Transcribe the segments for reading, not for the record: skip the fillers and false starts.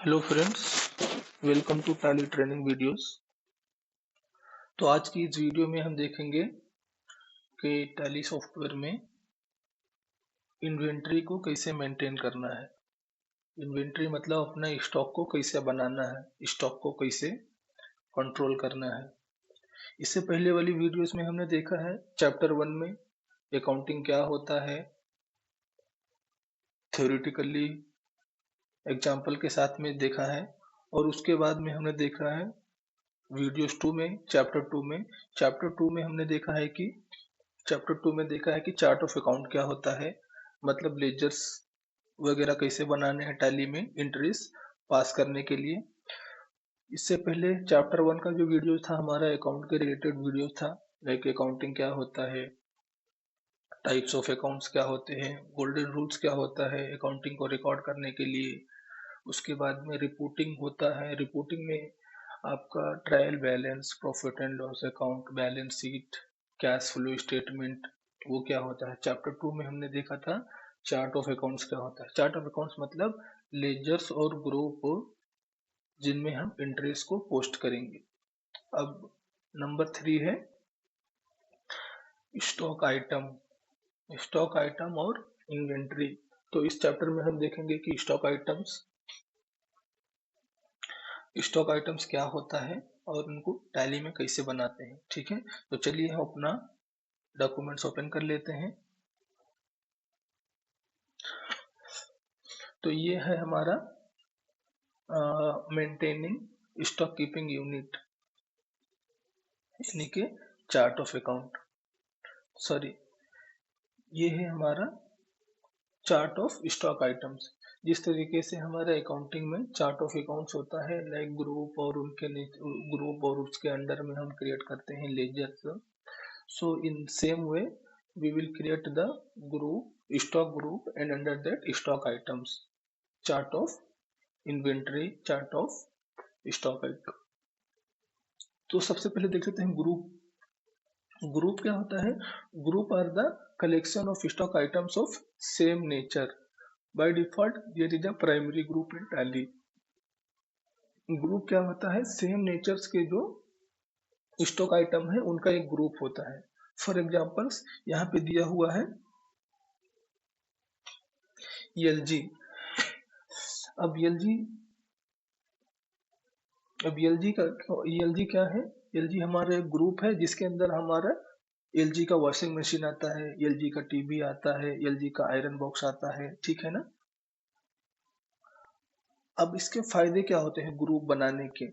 Hello friends, welcome to Tally training videos. तो आज की इस वीडियो में हम देखेंगे कि टैली सॉफ्टवेयर में इन्वेंट्री को कैसे मेंटेन करना है। इन्वेंट्री मतलब अपना स्टॉक को कैसे बनाना है, स्टॉक को कैसे कंट्रोल करना है। इससे पहले वाली वीडियोस में हमने देखा है चैप्टर 1 में अकाउंटिंग क्या होता है, थ्योरेटिकली एग्जाम्पल के साथ में देखा है, और उसके बाद में हमने देखा है वीडियोस 2 में चैप्टर 2 में हमने देखा है कि चार्ट ऑफ अकाउंट क्या होता है, मतलब लेजर्स वगैरह कैसे बनाने हैं टैली में एंट्रीज पास करने के लिए। इससे पहले चैप्टर 1 का जो वीडियो था हमारा अकाउंट के रिलेटेड वीडियो था, लाइक अकाउंटिंग क्या होता है, टाइप्स ऑफ अकाउंट्स क्या होते हैं, गोल्डन रूल्स क्या होता है अकाउंटिंग को रिकॉर्ड करने के लिए। उसके बाद में रिपोर्टिंग होता है, रिपोर्टिंग में आपका trial balance, profit and loss account, balance sheet, cash flow statement, वो क्या होता है। चैप्टर 2 में हमने देखा था चार्ट ऑफ अकाउंट्स क्या होता है। चार्ट ऑफ अकाउंट्स मतलब लेजर्स और ग्रुप जिनमें हम इंटरेस्ट को पोस्ट करेंगे। अब नंबर 3 है स्टॉक आइटम और इन्वेंट्री। तो इस चैप्टर में हम देखेंगे कि स्टॉक आइटम्स क्या होता है और उनको टैली में कैसे बनाते हैं। ठीक है, तो चलिए हम अपना डॉक्यूमेंट्स ओपन कर लेते हैं। तो ये है हमारा मेंटेनिंग स्टॉक कीपिंग यूनिट, यानी कि चार्ट ऑफ अकाउंट, सॉरी, ये है हमारा चार्ट ऑफ स्टॉक आइटम्स। जिस तरीके से हमारे अकाउंटिंग में चार्ट ऑफ अकाउंट्स होता है, लाइक ग्रुप और उसके अंडर में हम क्रिएट करते हैं ledgers. So in same way we will create the stock group, and under that stock items, chart of inventory, chart of stock item। तो सबसे पहले देख लेते हैं ग्रुप क्या होता है। Group are the collection of stock items of same nature. By default there is a primary group in Tally. Group क्या होता है, सेम नेचर्स के जो स्टॉक आइटम है उनका एक ग्रुप होता है। फॉर एग्जांपल्स यहाँ पे दिया हुआ है एलजी। अब एलजी क्या है, एलजी हमारा एक ग्रुप है जिसके अंदर हमारा एलजी का वॉशिंग मशीन आता है, एलजी का टीवी आता है, एलजी का आयरन बॉक्स आता है। ठीक है ना। अब इसके फायदे क्या होते हैं ग्रुप बनाने के।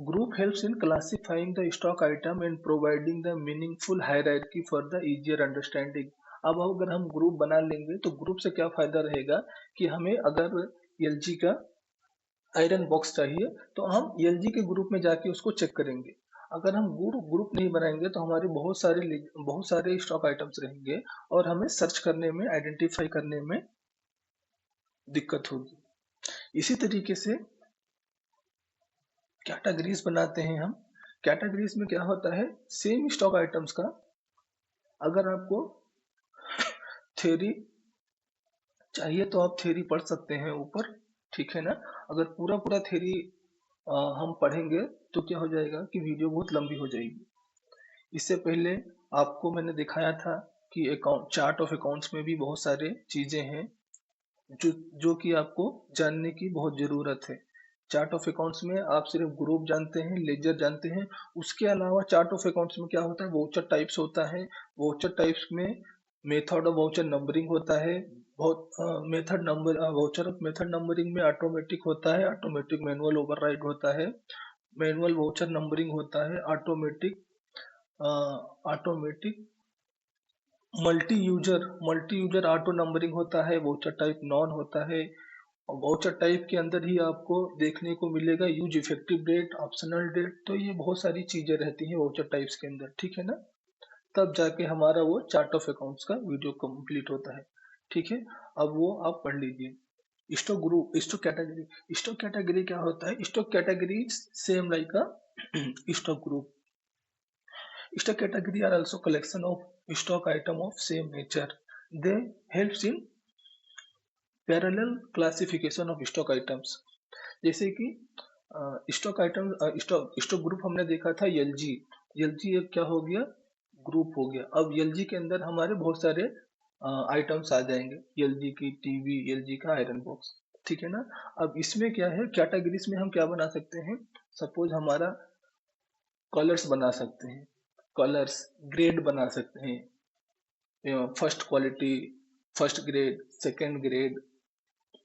Group helps in classifying the stock item and providing the meaningful hierarchy for the easier understanding. अब अगर हम ग्रुप बना लेंगे तो ग्रुप से क्या फायदा रहेगा कि हमें अगर एलजी का आयरन बॉक्स चाहिए तो हम एलजी के ग्रुप में जाके उसको चेक करेंगे। अगर हम ग्रुप नहीं बनाएंगे तो हमारे बहुत सारे स्टॉक आइटम्स रहेंगे और हमें सर्च करने में, आइडेंटिफाई करने में दिक्कत होगी। इसी तरीके से कैटेगरीज बनाते हैं हम। कैटेगरीज में क्या होता है, सेम स्टॉक आइटम्स का अगर आपको थ्योरी चाहिए तो आप थ्योरी पढ़ सकते हैं ऊपर। ठीक है ना। अगर पूरा पूरा थ्योरी हम पढ़ेंगे तो क्या हो जाएगा कि वीडियो बहुत लंबी हो जाएगी। इससे पहले आपको मैंने दिखाया था कि अकाउंट चार्ट ऑफ अकाउंट्स में भी बहुत सारे चीजें हैं जो कि आपको जानने की बहुत जरूरत है। चार्ट ऑफ अकाउंट्स में आप सिर्फ ग्रुप जानते हैं, लेजर जानते हैं। उसके अलावा चार्ट ऑफ अकाउंट्स में क्या होता है, वाउचर टाइप्स होता है। वाउचर टाइप्स में मेथड ऑफ वाउचर नंबरिंग होता है। बहुत मेथड नंबरिंग में ऑटोमेटिक होता है, ऑटोमेटिक मैनुअल ओवरराइड होता है, मैनुअल वाउचर नंबरिंग होता है, automatic multi user auto numbering होता है, वाउचर टाइप नॉन होता है। और वाउचर टाइप के अंदर ही आपको देखने को मिलेगा use effective date, optional date. तो ये बहुत सारी चीजें रहती हैं वाउचर टाइप्स के अंदर। ठीक है ना। तब जाके हमारा वो चार्ट ऑफ अकाउंट्स का वीडियो कंप्लीट होता है। ठीक है, अब वो आप पढ़ लीजिए। स्टॉक कैटेगरी क्या होता है। Stock category same like a stock group. Stock category are also collection of stock item of same nature. They helps in parallel classification of stock items. जैसे कि स्टॉक आइटम, स्टॉक ग्रुप हमने देखा था LG. LG एक क्या हो गया, group हो गया। अब एलजी के अंदर हमारे बहुत सारे आइटम्स आ जाएंगे, एलजी की टीवी, एलजी का आयरन बॉक्स, ठीक है ना। अब इसमें क्या है, कैटेगरीज में हम क्या बना सकते हैं, सपोज हमारा कलर्स बना सकते हैं, कलर्स ग्रेड बना सकते हैं, first quality, first grade, second grade,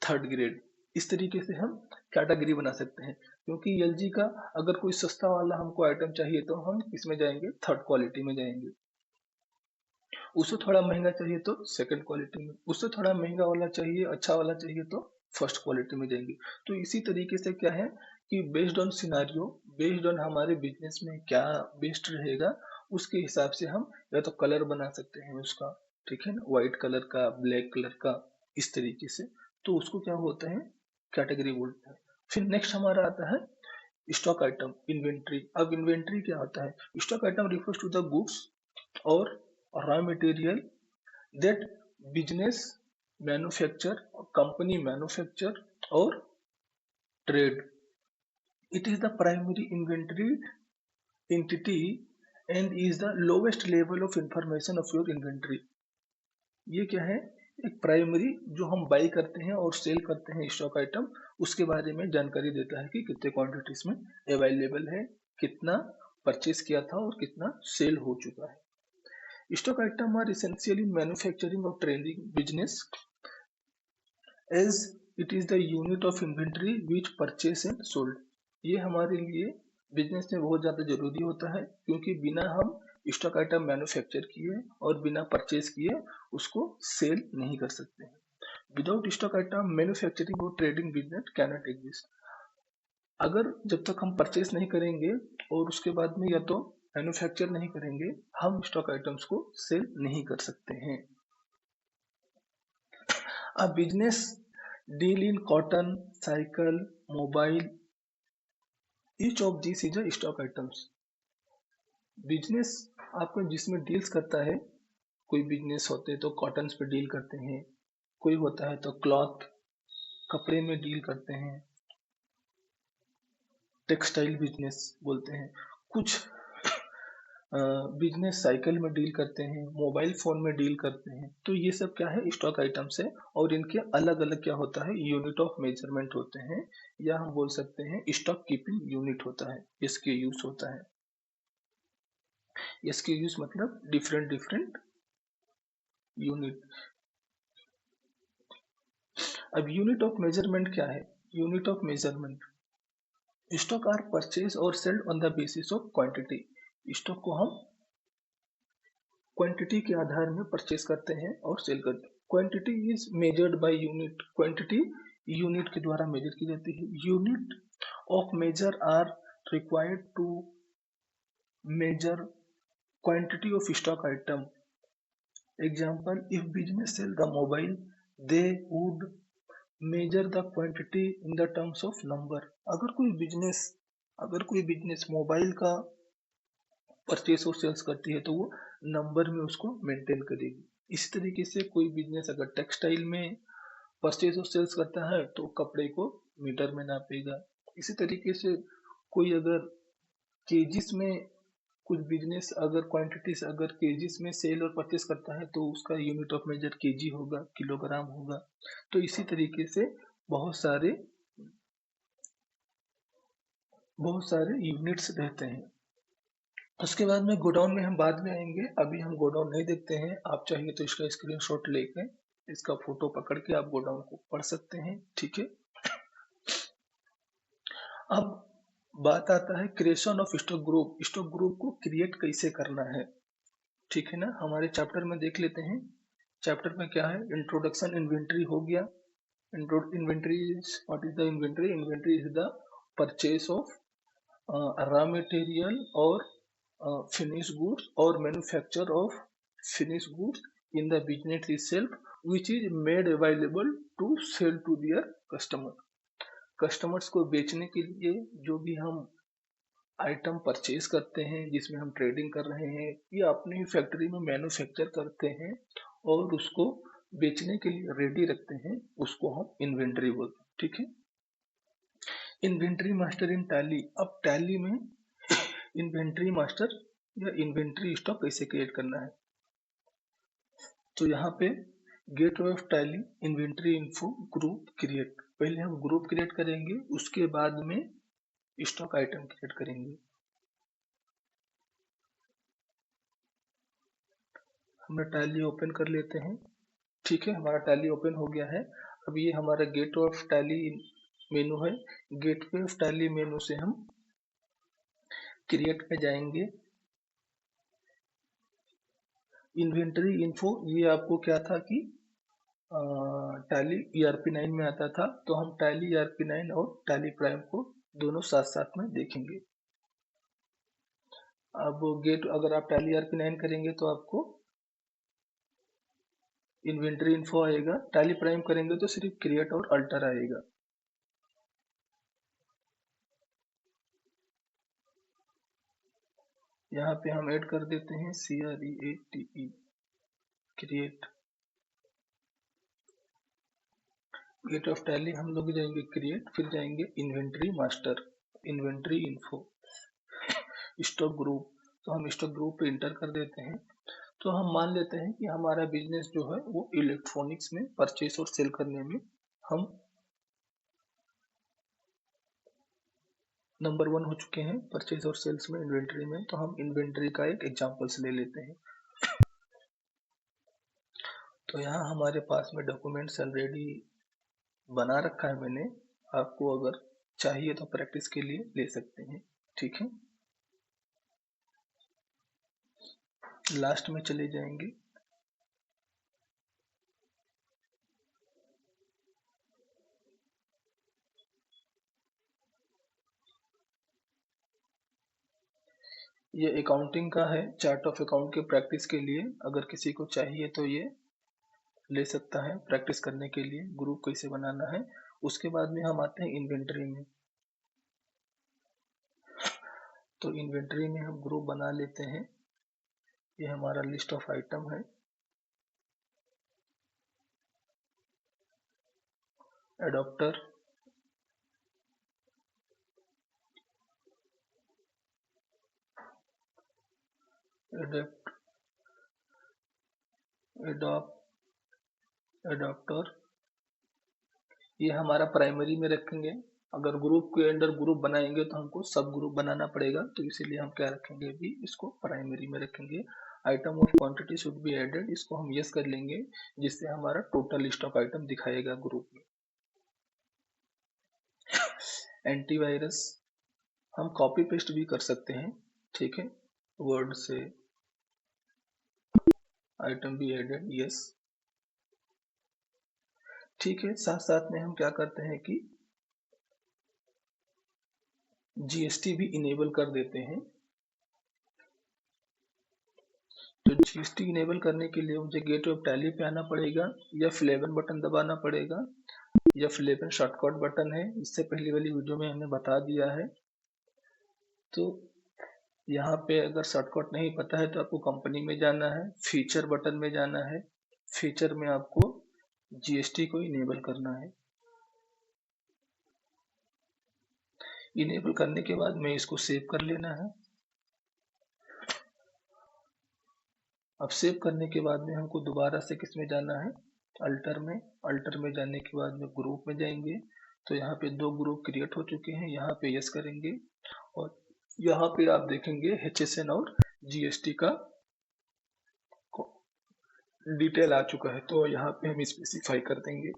third grade, इस तरीके से हम कैटेगरी बना सकते हैं। क्योंकि एलजी का अगर कोई सस्ता वाला हमको आइटम चाहिए तो हम किसमें जाएंगे, थर्ड क्वालिटी में जाएंगे। उससे थोड़ा महंगा चाहिए तो सेकंड क्वालिटी में, उससे थोड़ा महंगा वाला चाहिए, अच्छा वाला चाहिए तो फर्स्ट क्वालिटी में जाएंगे। तो इसी तरीके से क्या है कि based on scenario, based on हमारे बिजनेस में क्या बेस्ट रहेगा, उसके हिसाब से हम या तो कलर बना सकते हैं उसका, ठीक है ना, व्हाइट कलर का, ब्लैक कलर का, इस तरीके से। तो उसको क्या होता है, कैटेगरी बोलते हैं। फिर नेक्स्ट हमारा आता है स्टॉक आइटम, इन्वेंट्री। अब इन्वेंट्री क्या होता है, stock item refers to the goods और raw material that business manufacture, company manufacture or trade. It is the primary inventory entity and is the lowest level of information of your inventory. ये क्या है, एक primary जो हम by करते हैं और सेल करते हैं स्टॉक आइटम, उसके बारे में जानकारी देता है कि कितने क्वांटिटीज में अवेलेबल है, कितना परचेज किया था और कितना सेल हो चुका है। Stock items are essential in manufacturing or trading business as it is the unit of inventory which purchase and sold. ये हमारे लिए बिजनेस में बहुत ज़्यादा जरूरी होता है, क्योंकि बिना हम स्टॉक आइटम मैन्युफैक्चर किए और बिना परचेज किए उसको सेल नहीं कर सकते हैं। विदाउट स्टॉक आइटम मैन्युफैक्चरिंग और ट्रेडिंग बिजनेस कैनॉट एग्जिस्ट। अगर जब तक हम परचेज नहीं करेंगे और उसके बाद में या तो मैन्युफैक्चर नहीं करेंगे, हम स्टॉक आइटम्स को सेल नहीं कर सकते हैं। A business deal in cotton, cycle, mobile, each of these is a stock items. Business आपका जिसमें डील्स करता है, कोई बिजनेस होते हैं तो कॉटन्स पे डील करते हैं, कोई होता है तो क्लॉथ, कपड़े में डील करते हैं, टेक्सटाइल बिजनेस बोलते हैं, कुछ बिजनेस साइकिल में डील करते हैं, मोबाइल फोन में डील करते हैं। तो ये सब क्या है, स्टॉक आइटम्स है। और इनके अलग अलग क्या होता है, यूनिट ऑफ मेजरमेंट होते हैं, या हम बोल सकते हैं स्टॉक कीपिंग यूनिट होता है, इसके यूज होता है। इसके यूज मतलब डिफरेंट डिफरेंट यूनिट। अब यूनिट ऑफ मेजरमेंट क्या है, unit of measurement, stock are purchase और selled on the basis of quantity. Stock को हम क्वांटिटी के आधार में परचेज करते हैं और सेल करते हैं। Quantity is measured by unit, quantity unit के द्वारा मेजर की जाती है। Unit of measure are required to measure quantity of stock item. Example, if business sell the mobile they would measure the quantity in the terms of number. अगर कोई business mobile का purchase और sales करती है तो वो number में उसको मेंटेन करेगी। इसी तरीके से कोई बिजनेस अगर टेक्सटाइल में परचेस और सेल्स करता है तो कपड़े को मीटर में नापेगा। इसी तरीके से कोई अगर केजीस में, कुछ बिजनेस अगर क्वांटिटीज अगर केजीस में सेल और परचेस करता है तो उसका यूनिट ऑफ मेजर केजी होगा, किलोग्राम होगा। तो इसी तरीके से बहुत सारे यूनिट्स रहते हैं। उसके बाद में गोडाउन में हम बाद में आएंगे, अभी हम गोडाउन नहीं देखते हैं। आप चाहिए तो इसका स्क्रीनशॉट लेके इसका फोटो पकड़ के आप गोडाउन को पढ़ सकते हैं, ठीक है। अब बात आता है creation of stock group. Stock group को क्रिएट कैसे करना है, ठीक है ना। हमारे चैप्टर में देख लेते हैं। चैप्टर में क्या है, इंट्रोडक्शन, इन्वेंट्री हो गया। Inventory is, what is the inventory, inventory is the purchase of raw material और finished goods or manufacture of finished goods in the business itself which is made available to sell to their customer। Customers को बेचने के लिए जो भी हम item purchase करते हैं, जिसमें हम ट्रेडिंग कर रहे हैं या अपनी फैक्ट्री में मैन्युफैक्चर करते हैं और उसको बेचने के लिए रेडी रखते हैं, उसको हम इन्वेंट्री बोलते हैं, ठीक है। Inventory master in tally. अब टैली में इन्वेंट्री मास्टर या इन्वेंट्री स्टॉक कैसे क्रिएट करना है, तो यहाँ पे gateway of tally inventory info group create, पहले हम ग्रुप क्रिएट करेंगे, उसके बाद में स्टॉक आइटम क्रिएट करेंगे। हम टैली ओपन कर लेते हैं। ठीक है, हमारा टैली ओपन हो गया है। अब ये हमारा गेटवे ऑफ टैली मेनू है। गेटवे ऑफ टैली मेनू से हम क्रिएट पे जाएंगे। इन्वेंटरी इन्फो, ये आपको क्या था कि टैली ERP9 में आता था, तो हम टैली ERP9 और टैली प्राइम को दोनों साथ साथ में देखेंगे। अब गेट, अगर आप टैली ERP9 करेंगे तो आपको इन्वेंटरी इन्फो आएगा, टैली प्राइम करेंगे तो सिर्फ क्रिएट और अल्टर आएगा। यहाँ पे हम ऐड कर देते हैं CREATE create. Gate of Tally हम लोग जाएंगे क्रिएट, फिर जाएंगे inventory master, inventory info, stock group. तो हम स्टॉक ग्रुप पे इंटर कर देते हैं। तो हम मान लेते हैं कि हमारा बिजनेस जो है वो इलेक्ट्रॉनिक्स में परचेस और सेल करने में हम नंबर 1 हो चुके हैं परचेज और सेल्स में, इन्वेंट्री में। तो हम इन्वेंट्री का एक एग्जांपल्स ले लेते हैं। तो यहाँ हमारे पास में डॉक्यूमेंट्स ऑलरेडी बना रखा है मैंने, आपको अगर चाहिए तो प्रैक्टिस के लिए ले सकते हैं। ठीक है, लास्ट में चले जाएंगे। ये अकाउंटिंग का है, चार्ट ऑफ अकाउंट के प्रैक्टिस के लिए, अगर किसी को चाहिए तो ये ले सकता है प्रैक्टिस करने के लिए ग्रुप कैसे बनाना है। उसके बाद में हम आते हैं इन्वेंटरी में। तो इन्वेंटरी में हम ग्रुप बना लेते हैं। ये हमारा लिस्ट ऑफ आइटम है। एडॉप्टर, एडॉप्टर, ये हमारा प्राइमरी में रखेंगे। अगर ग्रुप के अंदर ग्रुप बनाएंगे तो हमको सब ग्रुप बनाना पड़ेगा, तो इसीलिए हम क्या रखेंगे, भी इसको प्राइमरी में रखेंगे। Item of quantity should be added, इसको हम यस कर लेंगे, जिससे हमारा टोटल स्टॉक आइटम दिखाएगा ग्रुप में। एंटीवायरस हम कॉपी पेस्ट भी कर सकते हैं। ठीक है, वर्ड से आइटम बी एडेड, यस। ठीक है, साथ साथ में हम क्या करते हैं कि GST भी इनेबल कर देते हैं। तो GST इनेबल करने के लिए मुझे गेटवे ऑफ टैली पे आना पड़ेगा, या F11 बटन दबाना पड़ेगा, या F11 शॉर्टकट बटन है, इससे पहले वाली वीडियो में हमने बता दिया है। तो यहाँ पे अगर शॉर्टकट नहीं पता है तो आपको कंपनी में जाना है, फीचर बटन में जाना है, फीचर में आपको GST को इनेबल करना है। इनेबल करने के बाद में इसको सेव कर लेना है। अब सेव करने के बाद में हमको दोबारा से किस में जाना है, अल्टर में। अल्टर में जाने के बाद में ग्रुप में जाएंगे। तो यहाँ पे 2 ग्रुप क्रिएट हो चुके हैं, यहाँ पे यस करेंगे, और यहाँ पे आप देखेंगे HSN और GST का डिटेल आ चुका है। तो यहाँ पे हम स्पेसिफाई कर देंगे।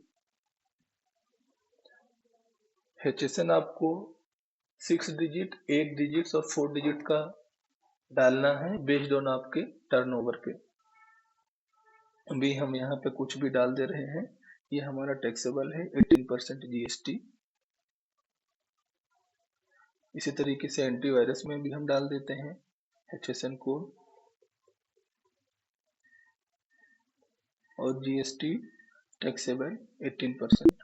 HSN आपको 6 डिजिट, 8 डिजिट्स और 4 डिजिट का डालना है, बेस्ड ऑन आपके टर्नओवर पे। अभी हम यहाँ पे कुछ भी डाल दे रहे हैं। ये हमारा टैक्सेबल है 18% GST। इसी तरीके से एंटीवायरस में भी हम डाल देते हैं HSN कोड और GST टैक्सेबल 18%।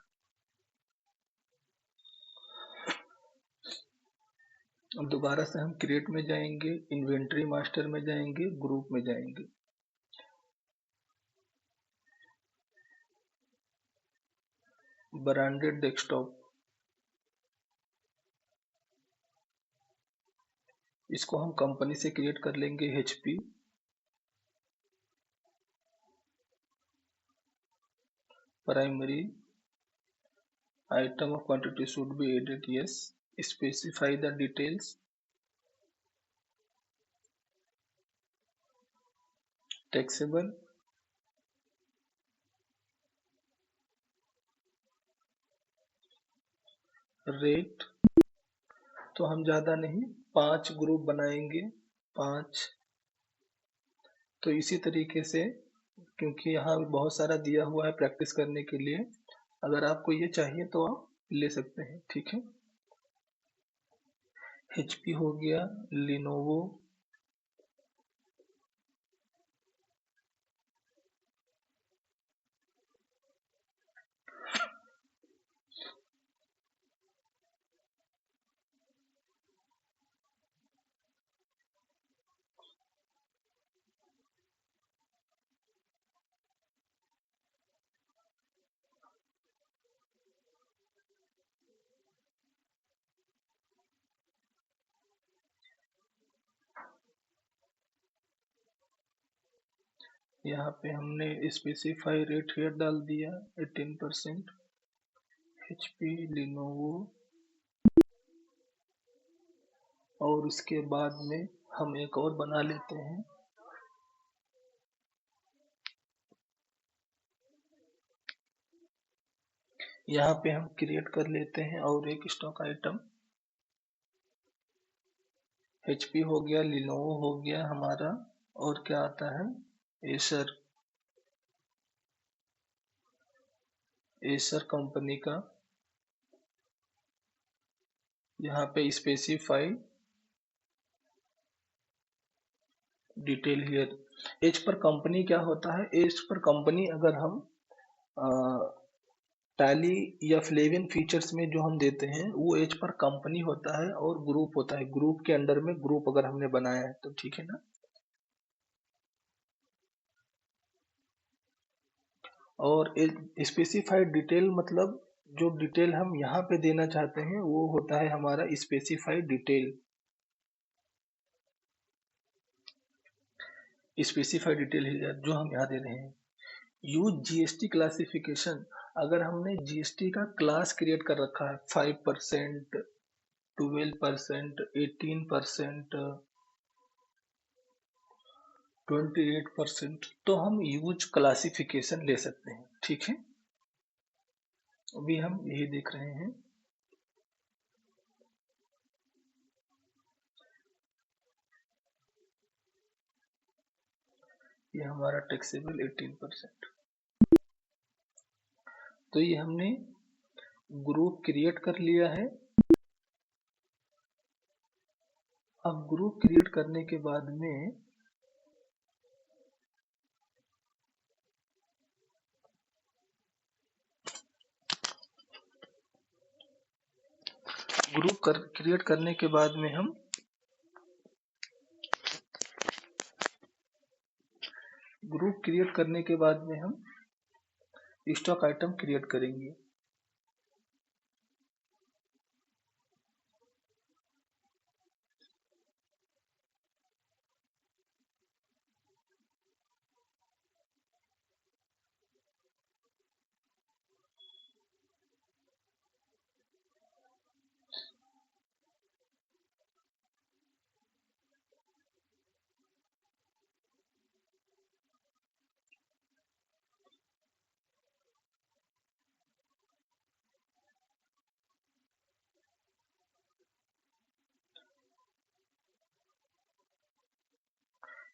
अब दोबारा से हम क्रिएट में जाएंगे, इन्वेंट्री मास्टर में जाएंगे, ग्रुप में जाएंगे। ब्रांडेड डेस्कटॉप, इसको हम कंपनी से क्रिएट कर लेंगे HP। Primary item of quantity should be added, yes. Specify the details, taxable, rate। तो हम ज्यादा नहीं 5 ग्रुप बनाएंगे, 5। तो इसी तरीके से, क्योंकि यहाँ बहुत सारा दिया हुआ है प्रैक्टिस करने के लिए, अगर आपको ये चाहिए तो आप ले सकते हैं, ठीक है। HP हो गया, लिनोवो, यहाँ पे हमने स्पेसिफाई रेट हेयर डाल दिया 18%। HP, लिनोवो, और उसके बाद में हम एक और बना लेते हैं, यहाँ पे हम क्रिएट कर लेते हैं और एक स्टॉक आइटम। HP हो गया, लिनोवो हो गया हमारा, और क्या आता है, एसर। एसर कंपनी का यहाँ पे specify detail here. As per company क्या होता है, एज पर कंपनी अगर हम टैली या फ्लेवियन फीचर्स में जो हम देते हैं वो एज पर कंपनी होता है, और ग्रुप होता है, ग्रुप के अंडर में ग्रुप अगर हमने बनाया है तो, ठीक है ना। और स्पेसिफाइड डिटेल मतलब जो डिटेल हम यहाँ पे देना चाहते हैं वो होता है हमारा स्पेसिफाइड डिटेल। स्पेसिफाइड डिटेल है जो हम यहाँ दे रहे हैं। यूज GST क्लासिफिकेशन, अगर हमने GST का क्लास क्रिएट कर रखा है 5%, 12%, 18%, 28%, तो हम यूज क्लासिफिकेशन ले सकते हैं, ठीक है। अभी हम यही देख रहे हैं। ये हमारा टैक्सेबल 18%। तो ये हमने ग्रुप क्रिएट कर लिया है। अब ग्रुप क्रिएट करने के बाद में क्रिएट करने के बाद में हम ग्रुप क्रिएट करने के बाद में हम स्टॉक आइटम क्रिएट करेंगे।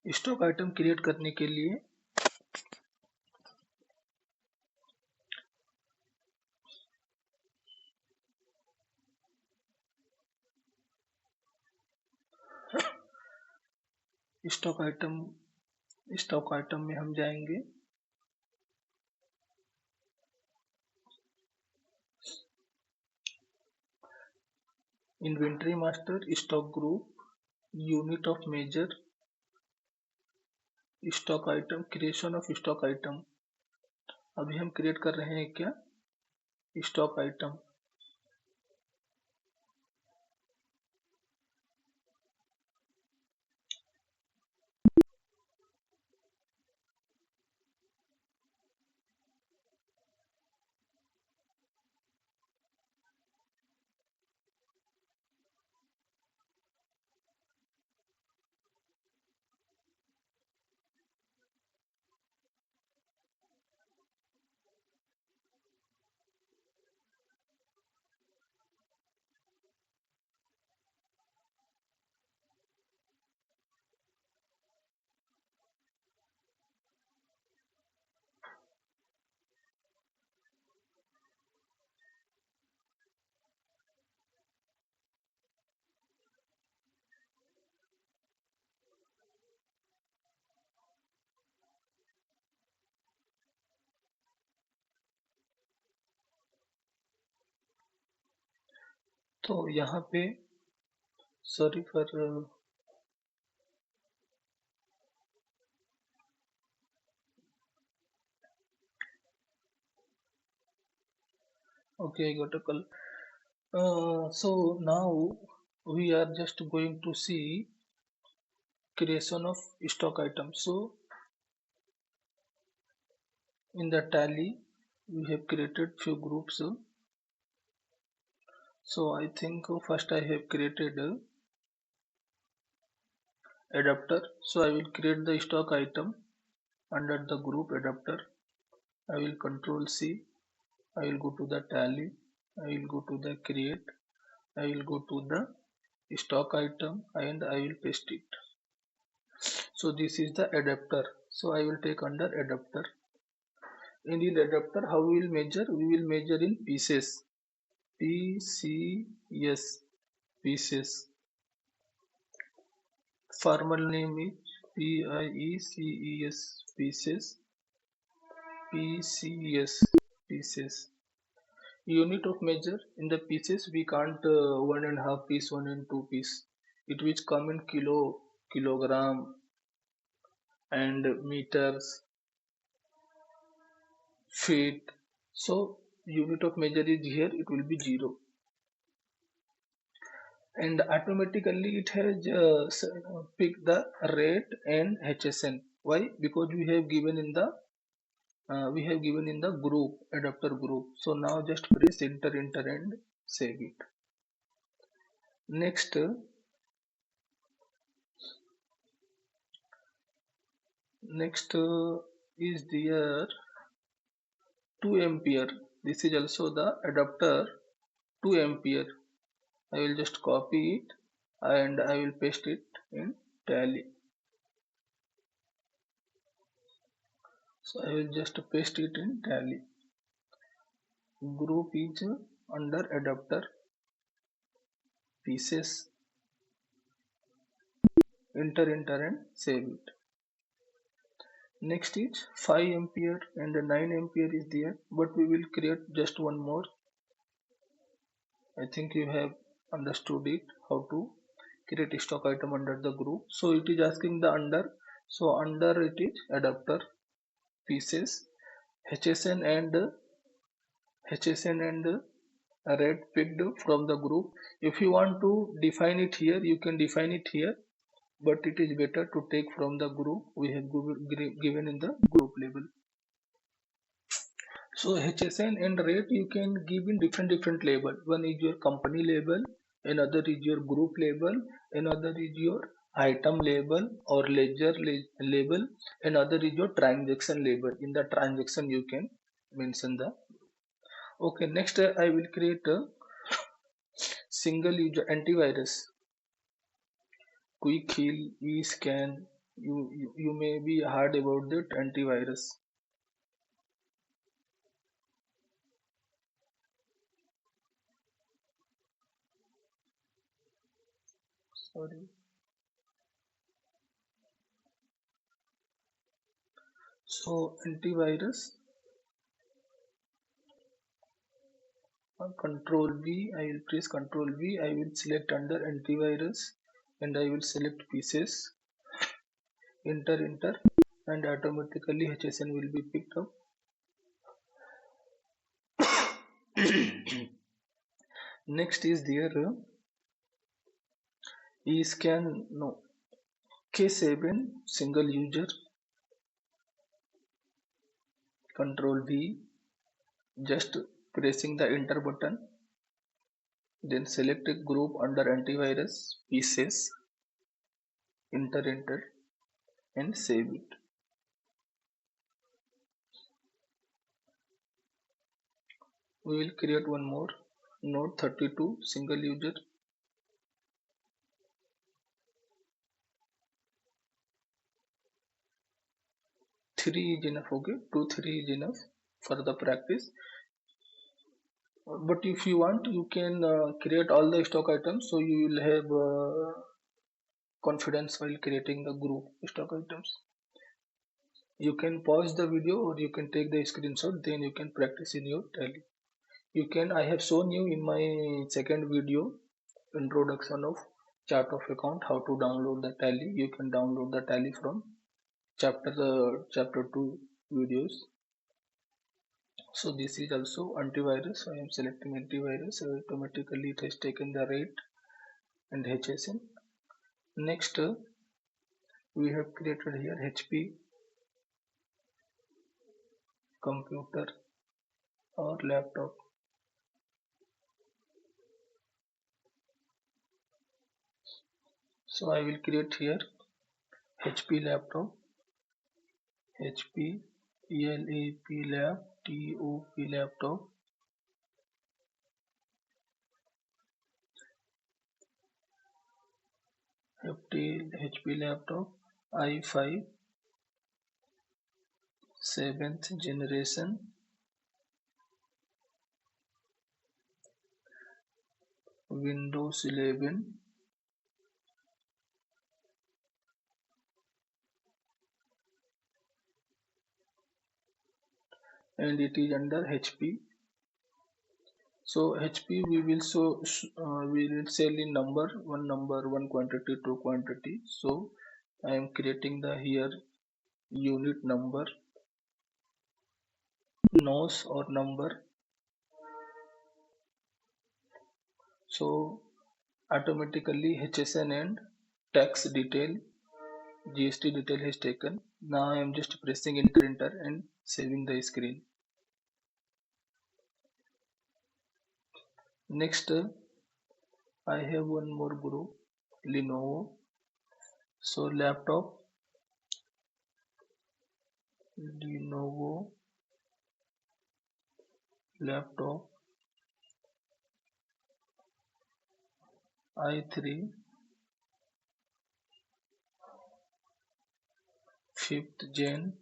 स्टॉक आइटम क्रिएट करने के लिए स्टॉक आइटम में हम जाएंगे, inventory master, stock group, unit of measure, stock item, creation of stock item. अभी हम क्रिएट कर रहे हैं क्या, स्टॉक आइटम। तो यहाँ पे sorry for okay, I got a call. So now we are just going to see creation of stock items. So in the tally we have created few groups. So I think first I have created adapter. So I will create the stock item under the group adapter. I will control C. I will go to the tally. I will go to the create. I will go to the stock item and I will paste it. So this is the adapter. So I will take under adapter. In the adapter, how we will measure? We will measure in pieces. PCS, pieces. Formal name is PIECES, pieces. PCS, pieces. Unit of measure in the pieces we can't 1.5 piece, 1 and 2 piece. It which come in kilo, kilogram and meters, feet. So unit of measure is here, it will be 0. And automatically it has picked the rate and HSN. Why? Because we have given in the group adapter group. So now just press enter and save it. Next is there 2 ampere. This is also the adapter 2 ampere. I will just copy it and I will paste it in tally. So I will just paste it in tally. Group is under adapter pieces. Enter and save it. Next is 5 ampere and 9 ampere is there, but we will create just one more. I think you have understood it how to create a stock item under the group. So it is asking the under. So under it is adapter pieces, HSN and red picked from the group. If you want to define it here, you can define it here, but it is better to take from the group we have given in the group label. So HSN and rate you can give in different label. One is your company label, another is your group label, another is your item label or ledger label, another is your transaction label. In the transaction you can mention the. Okay, next I will create a single user antivirus. Quick heal, e-scan. You may be heard about that antivirus. Sorry. So antivirus, control V, I will press control V, I will select under antivirus and I will select pieces, enter and automatically HSN will be picked up. Next is there e-scan, no, K7 single user, control V, just pressing the enter button, then select a group under antivirus, pieces, enter and save it. We will create one more node 32 single user, 3 is enough. Okay, 2 3 is enough for the practice, but if you want you can create all the stock items, so you will have confidence while creating the group stock items. You can pause the video or you can take the screenshot, then you can practice in your tally. I have shown you in my second video, introduction of chart of account, how to download the Tally. You can download the Tally from chapter 2 videos. So this is also antivirus. I am selecting antivirus, so automatically it has taken the rate and HSN. Next, we have created here HP computer or laptop. So I will create here HP laptop, HP LAP lab TOP laptop. HP laptop i5 7th generation Windows 11 and it is under HP. So HP we will sell in number, one quantity, two quantity. So I am creating the here unit number, NOS or number. So automatically HSN and tax detail, GST detail is taken. Now I am just pressing enter and saving the screen. Next, I have one more group, Lenovo. So laptop, Lenovo laptop i3 5th gen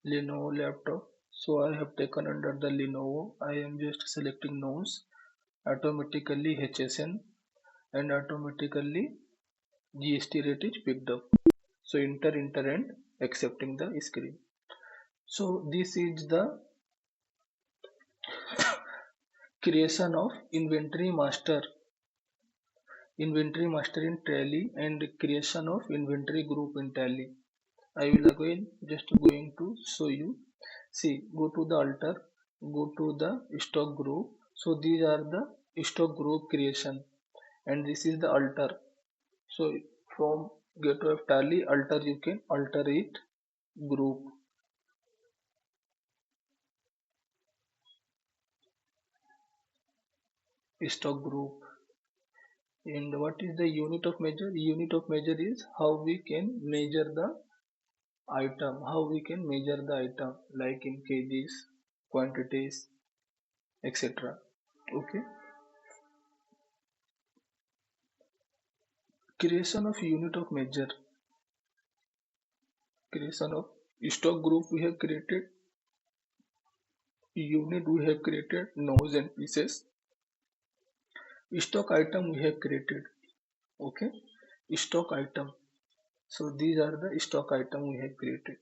Lenovo laptop. So I have taken under the Lenovo. I am just selecting NOS, automatically HSN and automatically GST rate is picked up. So enter and accepting the screen. So this is the creation of inventory master in Tally and creation of inventory group in Tally. I will again just going to show you. See, go to the altar, go to the stock group. So these are the stock group creation and this is the altar. So from gateway of Tally altar you can alter it group. Stock group. And what is the unit of measure? Unit of measure is how we can measure the item, how we can measure the item like in kgs, quantities, etc. Okay. Creation of unit of measure. Creation of stock group we have created. Unit we have created. Nose and pieces. Stock item we have created. Okay. Stock item. So these are the stock item we have created.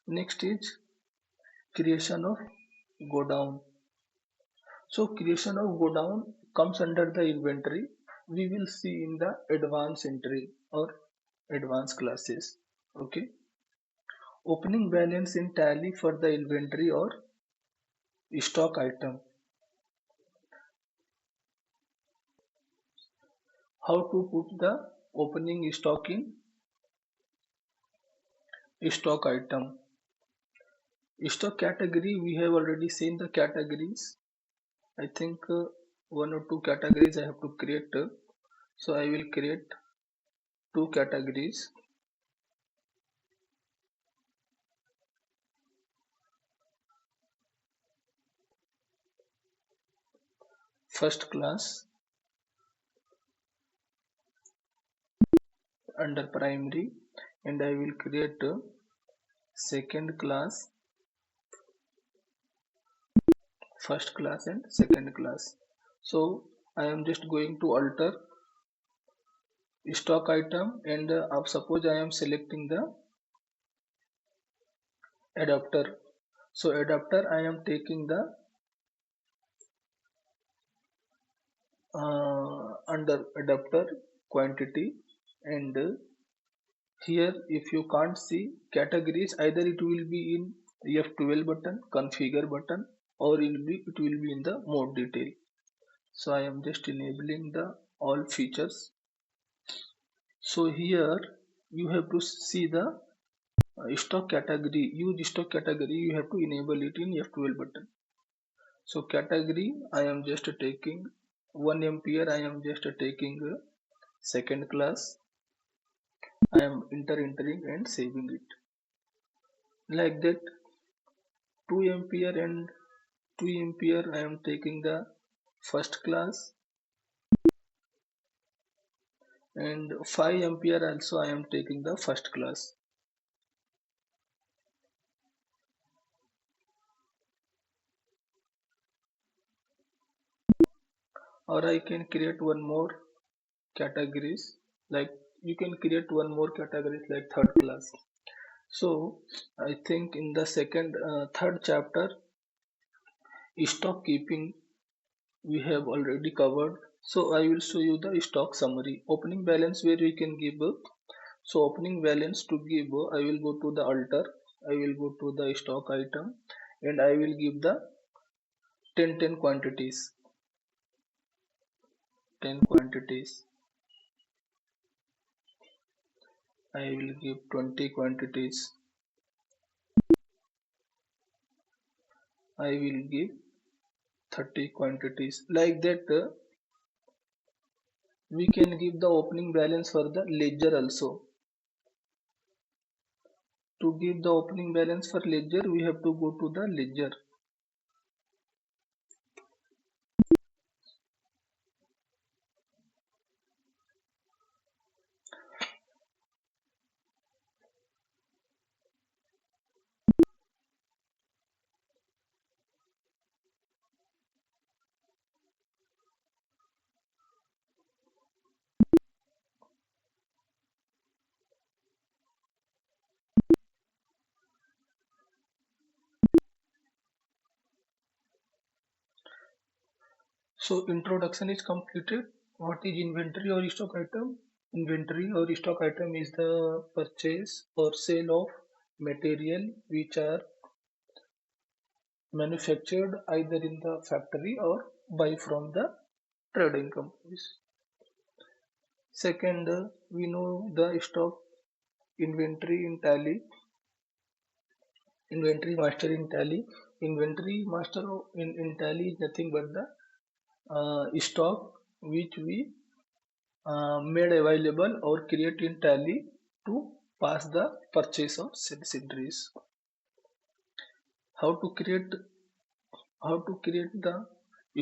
Next is creation of go down. So creation of go down comes under the inventory. We will see in the advanced entry or advanced classes. Okay. Opening balance in Tally for the inventory or stock item. How to put the opening stock in stock item. Stock category, we have already seen the categories. I think one or two categories I have to create. So I will create two categories. First class under primary, and I will create second class, first class and second class. So I am just going to alter stock item, and suppose I am selecting the adapter. So adapter, I am taking the under adapter quantity, and here if you can't see categories, either it will be in F12 button, configure button, or it will be in the more detail. So I am just enabling the all features. So here you have to see the stock category. Use stock category, you have to enable it in F12 button. So category, I am just taking 1 ampere, I am just taking second class. I am entering and saving it like that. 2 ampere and 2 ampere, I am taking the first class, and 5 ampere also I am taking the first class. Or I can create one more categories, like you can create one more categories like third class. So I think in the third chapter, stock keeping, we have already covered. So I will show you the stock summary. Opening balance, where we can give so opening balance, to give I will go to the alter, I will go to the stock item, and I will give the 10 quantities, 10 quantities. I will give 20 quantities, I will give 30 quantities, like that. We can give the opening balance for the ledger also. To give the opening balance for ledger, we have to go to the ledger. So introduction is completed. What is inventory or stock item? Inventory or stock item is the purchase or sale of material which are manufactured either in the factory or buy from the trading companies. Second, we know the stock inventory in Tally, inventory master in Tally. Inventory master in Tally is nothing but the stock which we made available or create in Tally to pass the purchase or sales entries. How to create the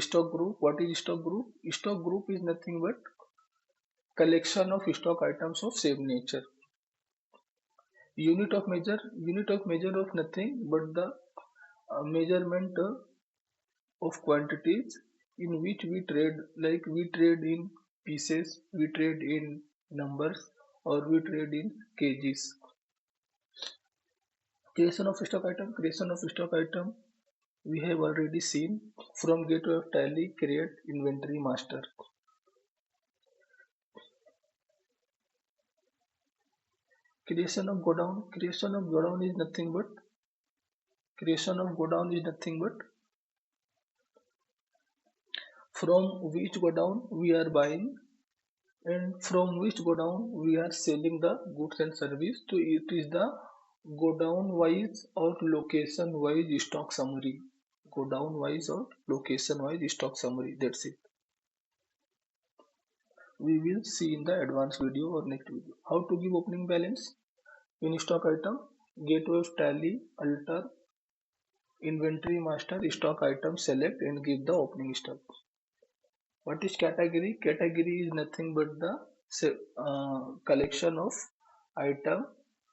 stock group? What is stock group? Stock group is nothing but collection of stock items of same nature. Unit of measure of nothing but the measurement of quantities in which we trade, like we trade in pieces, we trade in numbers, or we trade in kgs. Creation of stock item, we have already seen from gateway of Tally, create inventory master. Creation of godown is nothing but from which godown we are buying and from which godown we are selling the goods and service. So it is the godown wise or location wise stock summary. Godown wise or location wise stock summary. That's it. We will see in the advanced video or next video. How to give opening balance in stock item, gateway of Tally, alter, inventory master, stock item, select and give the opening stock. What is category? Category is nothing but the collection of item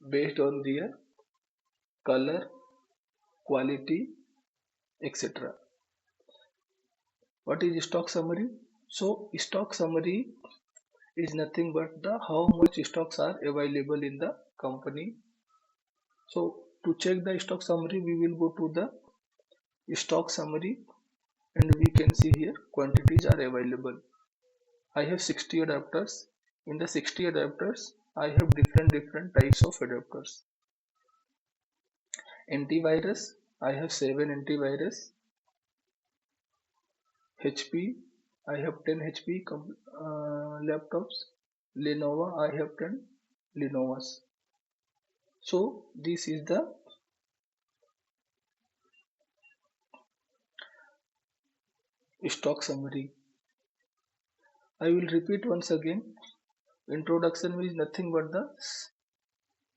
based on their color, quality, etc. What is stock summary? So stock summary is nothing but the how much stocks are available in the company. So to check the stock summary, we will go to the stock summary, and we can see here quantities are available. I have 60 adapters. In the 60 adapters, I have different types of adapters. Antivirus, I have 7 antivirus. HP, I have 10 HP laptops. Lenovo, I have 10 Lenovo's. So this is the stock summary. I will repeat once again. Introduction is nothing but the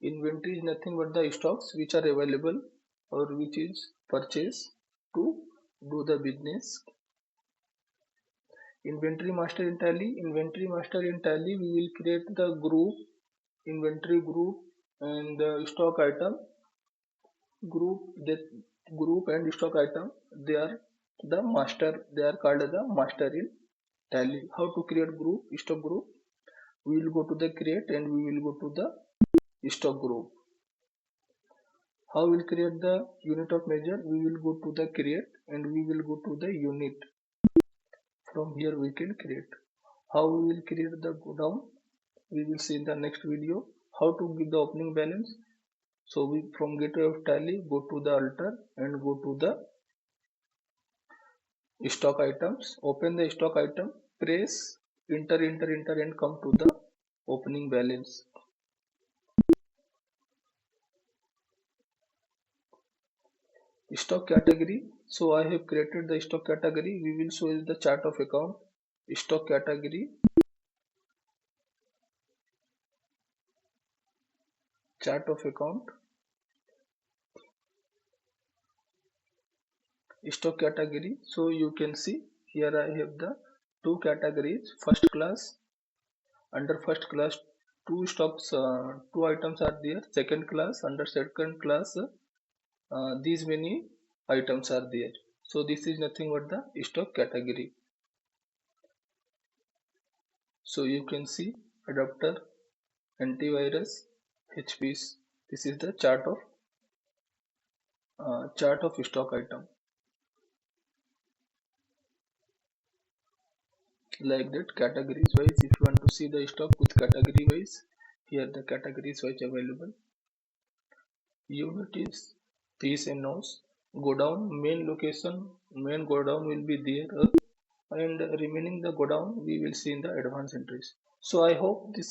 inventory is nothing but the stocks which are available or which is purchased to do the business. Inventory master in Tally, we will create the group, inventory group, and the stock item group. That group and stock item, they are the master, they are called the master in Tally. How to create group, stock group? We will go to the create and we will go to the stock group. How we will create the unit of measure? We will go to the create and we will go to the unit. From here we can create. How we will create the go down? We will see in the next video. How to give the opening balance? So we from gateway of Tally go to the alter and go to the stock items. Open the stock item. Press enter and come to the opening balance. Stock category. So I have created the stock category. We will show the chart of account. Stock category. Chart of account. Stock category. So you can see here I have the two categories. First class. Under first class, two stocks, two items are there. Second class, under second class, these many items are there. So this is nothing but the stock category. So you can see adapter, antivirus, HPs. This is the chart of stock item. Like that, categories wise. If you want to see the stock with category wise, here the categories wise available. Unit is P's and O's. Godown, main location, main godown will be there, and remaining the godown we will see in the advanced entries. So I hope the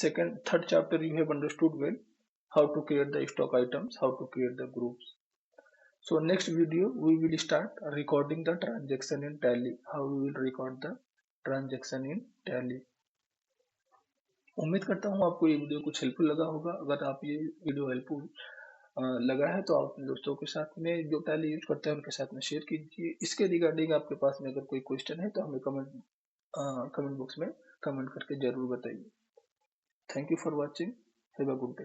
third chapter you have understood well how to create the stock items, how to create the groups. So next video we will start recording the transaction in Tally, how we will record the transaction in Tally. उम्मीद करता हूँ आपको ये video कुछ helpful लगा होगा। अगर आप ये वीडियो हेल्पफुल लगा है तो आप अपने दोस्तों के साथ में जो टैली यूज करते हैं उनके साथ में शेयर कीजिए। इसके रिगार्डिंग आपके पास में अगर कोई क्वेश्चन है तो हमें कमेंट बॉक्स में कमेंट करके जरूर बताइए। Thank you for watching. Have a good day.